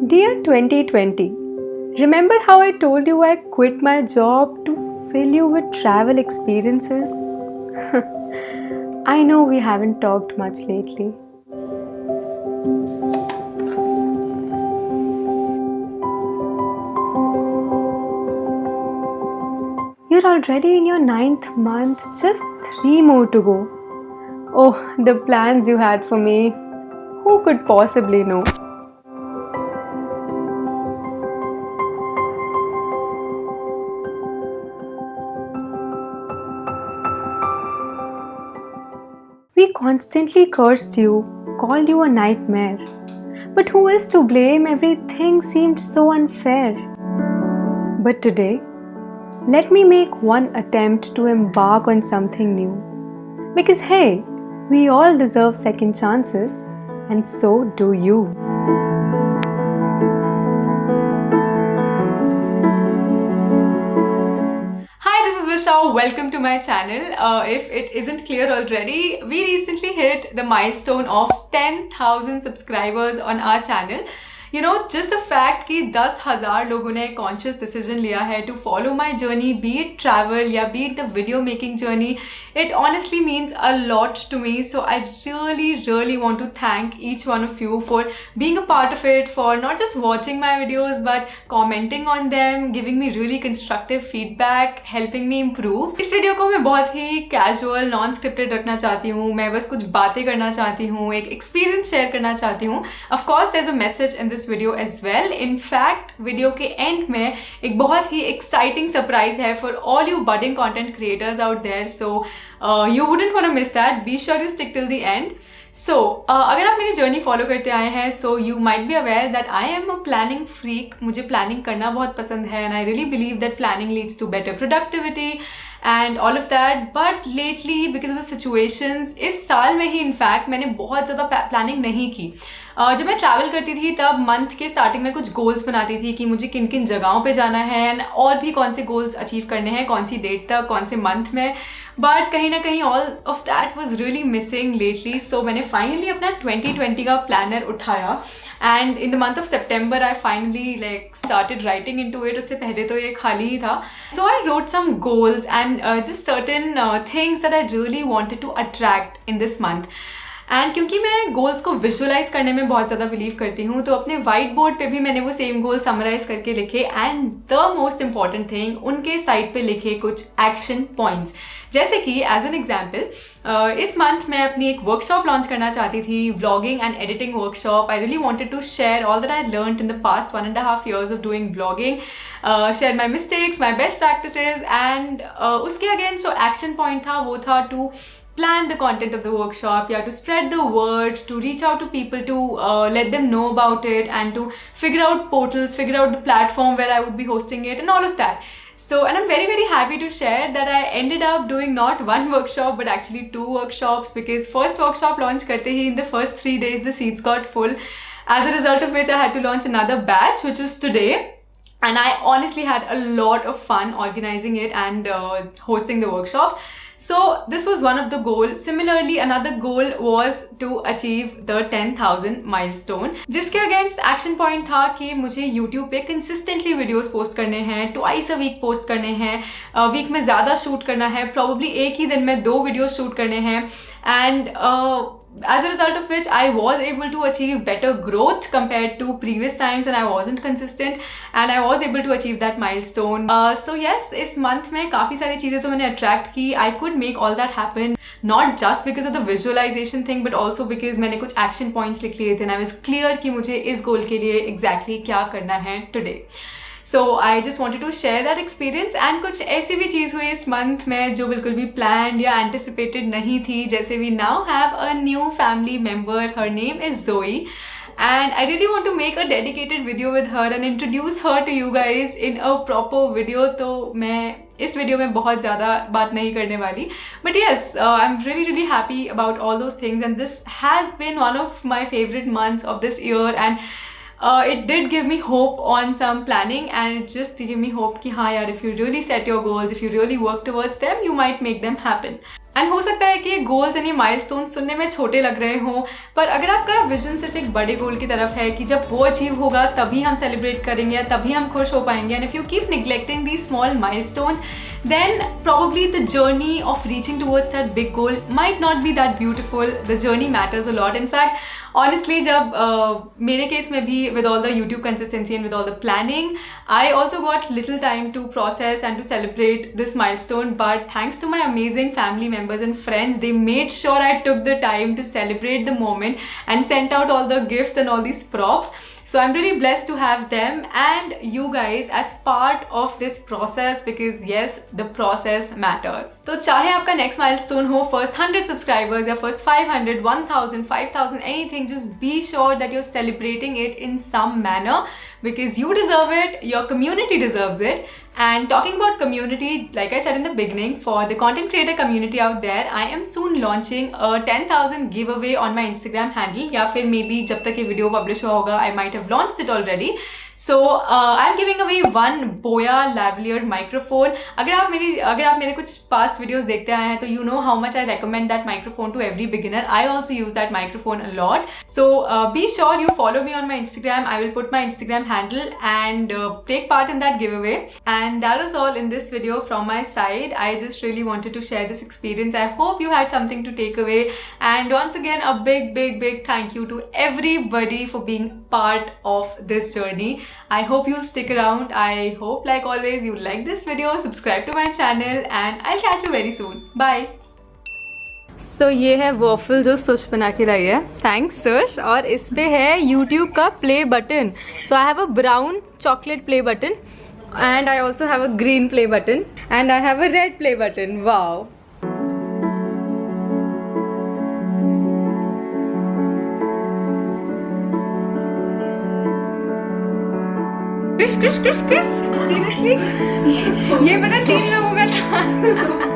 Dear 2020, remember how I told you I quit my job to fill you with travel experiences? I know we haven't talked much lately. You're already in your 9th month, just 3 more to go. Oh, the plans you had for me. Who could possibly know? We constantly cursed you, called you a nightmare. But who is to blame? Everything seemed so unfair. But today, let me make one attempt to embark on something new. Because hey, we all deserve second chances, and so do you. Hi, this is Vishal. Welcome to my channel. If it isn't clear already, we recently hit the milestone of 10,000 subscribers on our channel. Just the fact कि 10,000 लोगों ने conscious decision लिया है to follow my journey, be it travel या be it the video making journey, it honestly means a lot to me. So I really want to thank each one of you for being a part of it, for not just watching my videos but commenting on them, giving me really constructive feedback, helping me improve. इस video को मैं बहुत ही casual, non-scripted रखना चाहती हूँ. मैं बस कुछ बातें करना चाहती हूँ, एक experience share करना चाहती हूँ. Of course, there's a message in this video as well. In fact, video के end में एक बहुत ही exciting surprise है for all you budding content creators out there. So you wouldn't want to miss that. Be sure to stick till the end. So, अगर आप मेरी journey follow करते आए हैं, so you might be aware that I am a planning freak. मुझे planning करना बहुत पसंद है and I really believe that planning leads to better productivity and all of that. But lately, because of the situations, इस साल में ही in fact मैंने बहुत ज़्यादा प्लानिंग नहीं की. जब मैं ट्रैवल करती थी तब मंथ के स्टार्टिंग में कुछ गोल्स बनाती थी कि मुझे किन किन जगहों पे जाना है और भी कौन से गोल्स अचीव करने हैं, कौन सी डेट तक, कौन से मंथ में. बट कहीं ना कहीं all of that was really missing lately. So मैंने फाइनली अपना 2020 का प्लानर उठाया and in the month of September I finally started writing into it. उससे पहले तो ये खाली ही था. So I wrote some goals and just certain things that I really wanted to attract in this month. And क्योंकि मैं goals को विजुअलाइज करने में बहुत ज़्यादा बिलीव करती हूँ, तो अपने वाइट बोर्ड पे भी मैंने वो सेम गोल समराइज करके लिखे and the most important thing, उनके साइड पे लिखे कुछ एक्शन पॉइंट्स. जैसे कि एज एन एग्जाम्पल, इस मंथ मैं अपनी एक वर्कशॉप लॉन्च करना चाहती थी, vlogging and editing workshop. I really wanted to share all that I learned in the past 1.5 years of doing vlogging, share my mistakes, my best practices and उसके against जो action point था वो था to plan the content of the workshop, to spread the word, to reach out to people, to let them know about it, and to figure out portals, figure out the platform where I would be hosting it and all of that. So, and I'm very happy to share that I ended up doing not one workshop but actually 2 workshops, because first workshop launch karte hi in the first 3 days the seats got full, as a result of which I had to launch another batch, which was today. And I honestly had a lot of fun organizing it and hosting the workshops. So this was one of the goals. Similarly, another goal was to achieve the 10,000 milestone, जिसके against action point था कि मुझे YouTube पे consistently videos post करने हैं, twice a week post करने हैं, week में ज़्यादा शूट करना है, प्रॉब्ली एक ही दिन में 2 वीडियोस शूट करने हैं. And as a result of which I was able to achieve better growth compared to previous times and I wasn't consistent and I was able to achieve that milestone. So yes, इस month में काफ़ी सारी चीज़ें जो मैंने attract की, I could make all that happen, not just because of the visualization thing but also because मैंने कुछ action points लिख लिए थे and I was clear कि मुझे इस goal के लिए exactly क्या करना है today. So I just wanted to share that experience and कुछ ऐसी भी चीज़ हुई इस मंथ में जो बिल्कुल भी planned या anticipated नहीं थी. जैसे we now have a new family member, her name is Zoe. And I really want to make a dedicated video with her and introduce her to you guys in a proper video. तो मैं इस video में बहुत ज़्यादा बात नहीं करने वाली. But yes, I'm really happy about all those things and this has been one of my favorite months of this year and it did give me hope on some planning and it just gave me hope कि हाँ यार, if you really set your goals, if you really work towards them, you might make them happen. And हो सकता है कि ये goals यानी milestone सुनने में छोटे लग रहे हों, पर अगर आपका विजन सिर्फ एक बड़े गोल की तरफ है कि जब वो अचीव होगा तभी हम सेलिब्रेट करेंगे, तभी हम खुश हो पाएंगे, and if you keep neglecting these small milestones, then probably the journey of reaching towards that big goal might not be that beautiful. The journey matters a lot. In fact, honestly, जब मेरे case में भी with all the YouTube consistency and with all the planning, I also got little time to process and to celebrate this milestone. But thanks to my amazing family members and friends, they made sure I took the time to celebrate the moment and sent out all the gifts and all these props. So I'm really blessed to have them and you guys as part of this process, because yes, the process matters. तो चाहे आपका next milestone हो first 100 subscribers या first 500, 1000, 5000, anything, just be sure that you're celebrating it in some manner, because you deserve it, your community deserves it. And talking about community, like I said in the beginning, for the content creator community out there, I am soon launching a 10,000 giveaway on my Instagram handle, या फिर maybe जब तक ये video publish होगा, I might have launched it already. So I'm giving away one Boya lavalier microphone. अगर आप मेरे कुछ past videos देखते आए हैं तो you know how much I recommend that microphone to every beginner. I also use that microphone a lot. So be sure you follow me on my Instagram. I will put my Instagram handle and take part in that giveaway. And that was all in this video from my side. I just really wanted to share this experience. I hope you had something to take away. And once again, a big thank you to everybody for being part of this journey. I hope you'll stick around. I hope, like always, you like this video, subscribe to my channel, and I'll catch you very soon. Bye. So ये है waffle जो सुश बना के लाई है. Thanks Sush. और इस पे है YouTube का play button. So I have a brown chocolate play button, and I also have a green play button, and I have a red play button. Wow. Krish. Seriously? ये पता 3 लोगों का था.